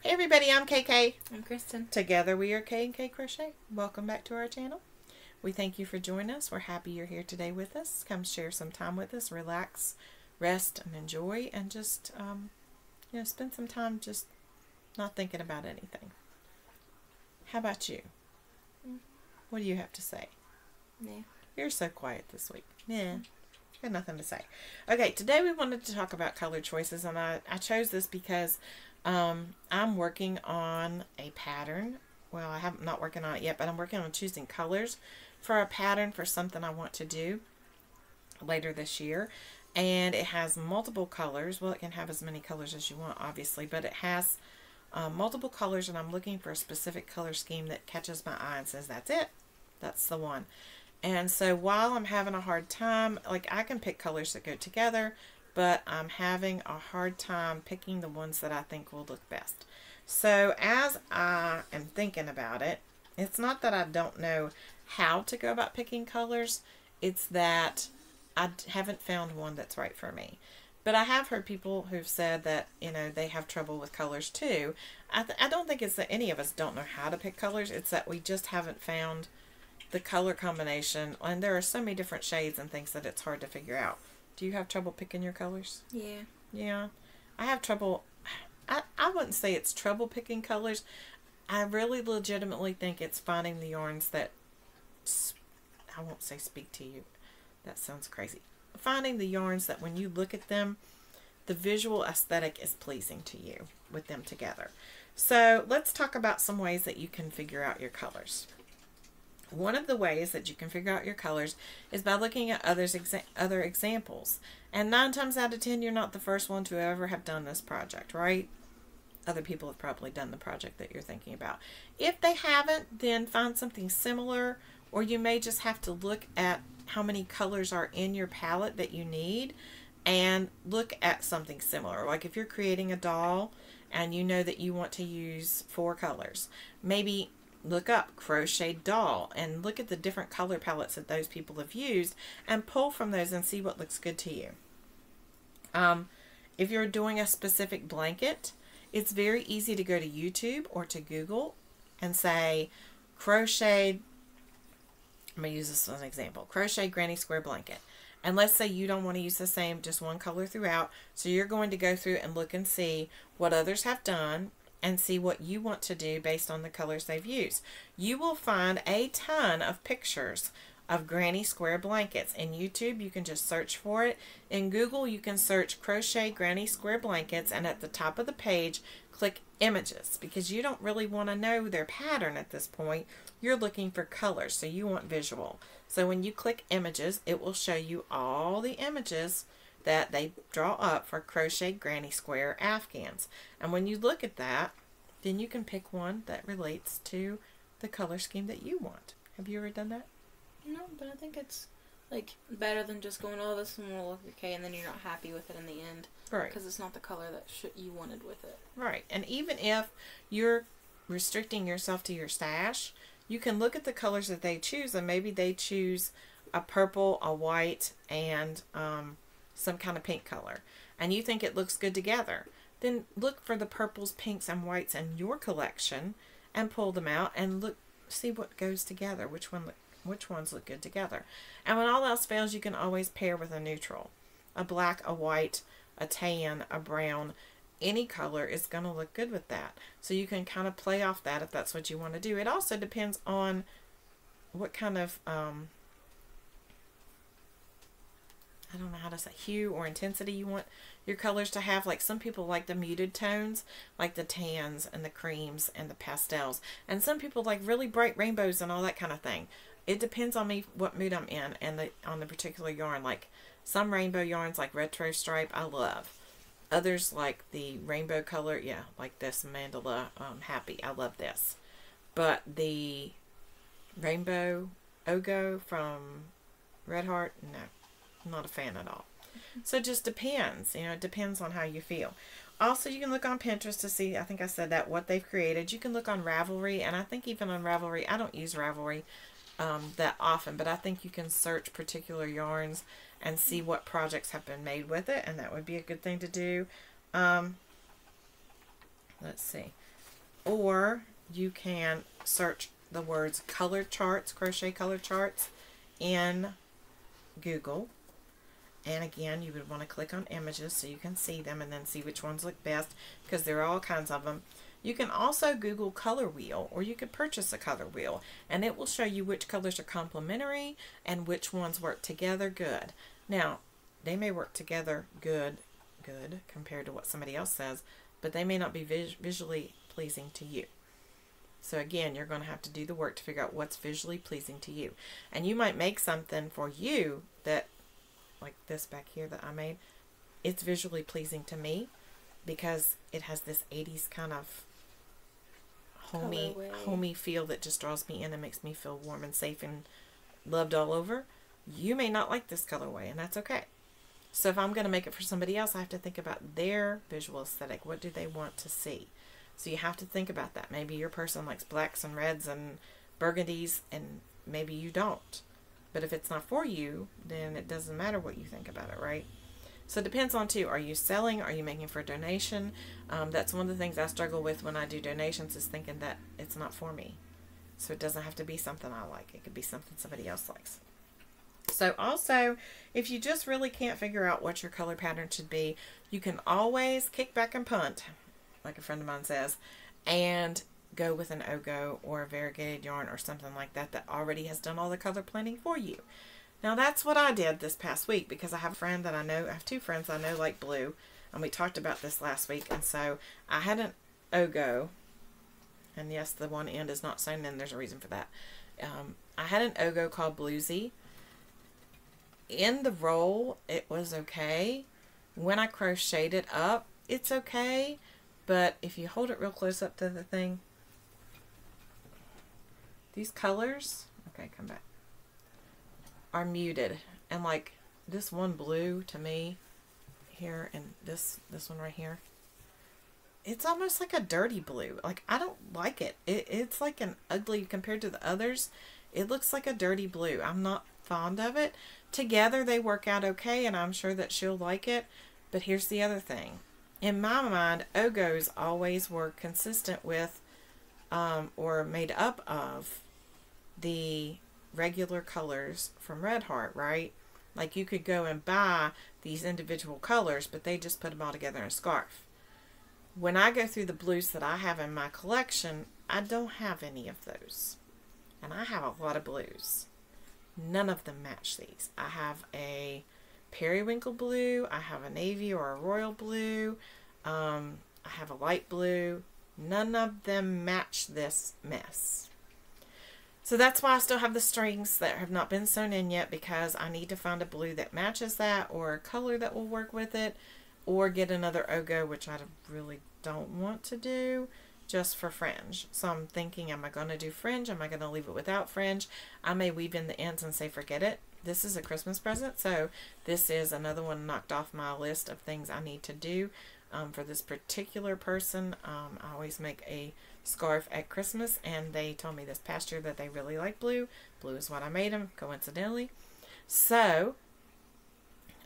Hey everybody, I'm KK. I'm Kristen. Together we are K&K Crochet. Welcome back to our channel. We thank you for joining us. We're happy you're here today with us. Come share some time with us, relax, rest, and enjoy, and just spend some time just not thinking about anything. How about you? What do you have to say? Yeah. You're so quiet this week. Yeah. Got nothing to say. Okay, today we wanted to talk about color choices, and I chose this because I'm working on a pattern. Well, I'm not working on it yet, but I'm working on choosing colors for a pattern for something I want to do later this year. And it has multiple colors. Well, it can have as many colors as you want, obviously, but it has multiple colors, and I'm looking for a specific color scheme that catches my eye and says, that's it. That's the one. And so while I'm having a hard time, like I can pick colors that go together, but I'm having a hard time picking the ones that I think will look best. So as I am thinking about it, it's not that I don't know how to go about picking colors, it's that I haven't found one that's right for me. But I have heard people who've said that, they have trouble with colors too. I don't think it's that any of us don't know how to pick colors, it's that we just haven't found the color combination, and there are so many different shades and things that it's hard to figure out. Do you have trouble picking your colors? Yeah. Yeah. I have trouble. I wouldn't say it's trouble picking colors. I really legitimately think it's finding the yarns that, I won't say speak to you. That sounds crazy. Finding the yarns that when you look at them, the visual aesthetic is pleasing to you with them together. So let's talk about some ways that you can figure out your colors. One of the ways that you can figure out your colors is by looking at other examples. And 9 times out of 10, you're not the first one to ever have done this project, right? Other people have probably done the project that you're thinking about. If they haven't, then find something similar, or you may just have to look at how many colors are in your palette that you need and look at something similar. Like if you're creating a doll and you know that you want to use 4 colors, maybe look up crochet doll and look at the different color palettes that those people have used and pull from those and see what looks good to you. If you're doing a specific blanket, it's very easy to go to YouTube or to Google and say crochet, I'm going to use this as an example, crochet granny square blanket. And let's say you don't want to use the same, just one color throughout, so you're going to go through and look and see what others have done and see what you want to do based on the colors they've used. You will find a ton of pictures of granny square blankets. In YouTube, you can just search for it. In Google, you can search crochet granny square blankets, and at the top of the page, click images, because you don't really want to know their pattern at this point. You're looking for colors, so you want visual. So when you click images, it will show you all the images that they draw up for crochet granny square afghans. And when you look at that, then you can pick one that relates to the color scheme that you want. Have you ever done that? No, but I think it's like better than just going, oh, this one will look okay, and then you're not happy with it in the end. Right. Because it's not the color that you wanted with it. Right. And even if you're restricting yourself to your stash, you can look at the colors that they choose, and maybe they choose a purple, a white, and some kind of pink color, and you think it looks good together. Then look for the purples, pinks, and whites in your collection and pull them out and see what goes together, which ones look good together. And when all else fails, you can always pair with a neutral. A black, a white, a tan, a brown, any color is going to look good with that. So you can kind of play off that if that's what you want to do. It also depends on what kind of I don't know how to say, hue or intensity you want your colors to have. Like some people like the muted tones, like the tans and the creams and the pastels. And some people like really bright rainbows and all that kind of thing. It depends on me, what mood I'm in, and on the particular yarn. Like some rainbow yarns like retro stripe, I love. Others like the rainbow color, yeah, like this mandala happy. I love this. But the rainbow Ogo from Red Heart, no. I'm not a fan at all. So it just depends. It depends on how you feel. Also, you can look on Pinterest to see, I think I said that, what they've created. You can look on Ravelry, and I think even on Ravelry, I don't use Ravelry that often, but I think you can search particular yarns and see what projects have been made with it, and that would be a good thing to do. let's see. Or you can search the words color charts, crochet color charts in Google. And again, you would want to click on images so you can see them and then see which ones look best, because there are all kinds of them. You can also Google color wheel, or you could purchase a color wheel, and it will show you which colors are complementary and which ones work together good. Now, they may work together good compared to what somebody else says, but they may not be visually pleasing to you. So again, you're going to have to do the work to figure out what's visually pleasing to you. And you might make something for you that, like this back here that I made, it's visually pleasing to me because it has this 80s kind of homey feel that just draws me in and makes me feel warm and safe and loved all over. You may not like this colorway, and that's okay. So if I'm going to make it for somebody else, I have to think about their visual aesthetic. What do they want to see? So you have to think about that. Maybe your person likes blacks and reds and burgundies, and maybe you don't. But if it's not for you, then it doesn't matter what you think about it, right? So it depends on, too, are you selling? Are you making for a donation? That's one of the things I struggle with when I do donations, is thinking that it's not for me. So it doesn't have to be something I like. It could be something somebody else likes. So also, if you just really can't figure out what your color pattern should be, you can always kick back and punt, like a friend of mine says, and go with an Ogo or a variegated yarn or something like that that already has done all the color planning for you. Now that's what I did this past week, because I have a friend that I know, I have two friends I know like blue, and we talked about this last week, and so I had an Ogo, and yes, the one end is not sewn in, there's a reason for that. I had an Ogo called Bluesy. In the roll, it was okay. When I crocheted it up, it's okay, but if you hold it real close up to the thing, these colors, okay, come back, are muted. And like this one blue to me here, and this one right here, it's almost like a dirty blue. Like, I don't like it. It's like an ugly, compared to the others, it looks like a dirty blue. I'm not fond of it. Together they work out okay, and I'm sure that she'll like it. But here's the other thing. In my mind, Ogos always were consistent with or made up of the regular colors from Red Heart, right? Like, you could go and buy these individual colors, but they just put them all together in a scarf. When I go through the blues that I have in my collection, I don't have any of those. And I have a lot of blues. None of them match these. I have a periwinkle blue, I have a navy or a royal blue, I have a light blue. None of them match this mess. So that's why I still have the strings that have not been sewn in yet, because I need to find a blue that matches that, or a color that will work with it, or get another Ogo, which I really don't want to do, just for fringe. So I'm thinking, am I going to do fringe? Am I going to leave it without fringe? I may weave in the ends and say forget it. This is a Christmas present, so this is another one knocked off my list of things I need to do for this particular person. I always make a scarf at Christmas, and they told me this past year that they really like blue. Blue is what I made them, coincidentally. So,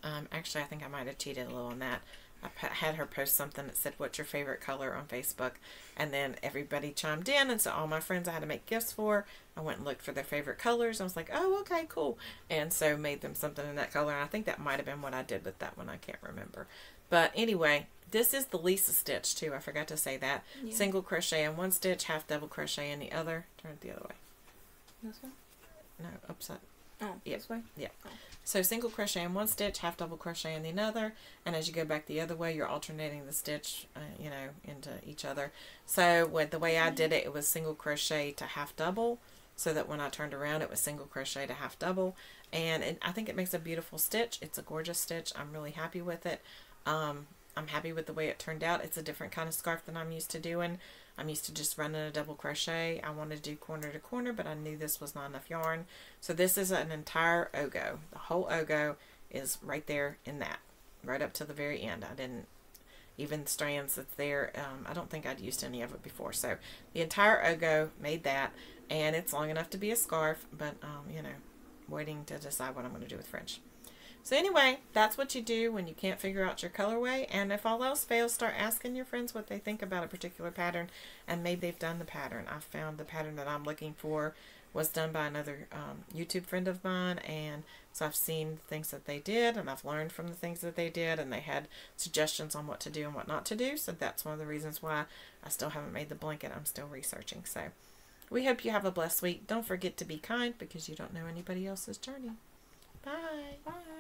actually, I think I might have cheated a little on that. I had her post something that said, what's your favorite color on Facebook? And then everybody chimed in, and so all my friends I had to make gifts for, I went and looked for their favorite colors. I was like, oh, okay, cool. And so made them something in that color. And I think that might have been what I did with that one. I can't remember. But anyway, this is the Lisa stitch too. I forgot to say that. Yeah. Single crochet in one stitch, half double crochet in the other. Turn it the other way. This way? No, upside. Oh, yeah. This way? Yeah. Oh. So single crochet in one stitch, half double crochet in the other, and as you go back the other way, you're alternating the stitch, you know, into each other. So with the way I did it, it was single crochet to half double, so that when I turned around, it was single crochet to half double, and I think it makes a beautiful stitch. It's a gorgeous stitch. I'm really happy with it. I'm happy with the way it turned out. It's a different kind of scarf than I'm used to doing. I'm used to just running a double crochet. I wanted to do corner to corner, but I knew this was not enough yarn. So this is an entire Ogo. The whole Ogo is right there in that, right up to the very end. I didn't, even the strands that's there, I don't think I'd used any of it before. So the entire Ogo made that, and it's long enough to be a scarf, but, you know, waiting to decide what I'm going to do with fringe. So anyway, that's what you do when you can't figure out your colorway. And if all else fails, start asking your friends what they think about a particular pattern, and maybe they've done the pattern. I found the pattern that I'm looking for was done by another YouTube friend of mine, and so I've seen things that they did, and I've learned from the things that they did, and they had suggestions on what to do and what not to do. So that's one of the reasons why I still haven't made the blanket. I'm still researching. So we hope you have a blessed week. Don't forget to be kind, because you don't know anybody else's journey. Bye. Bye.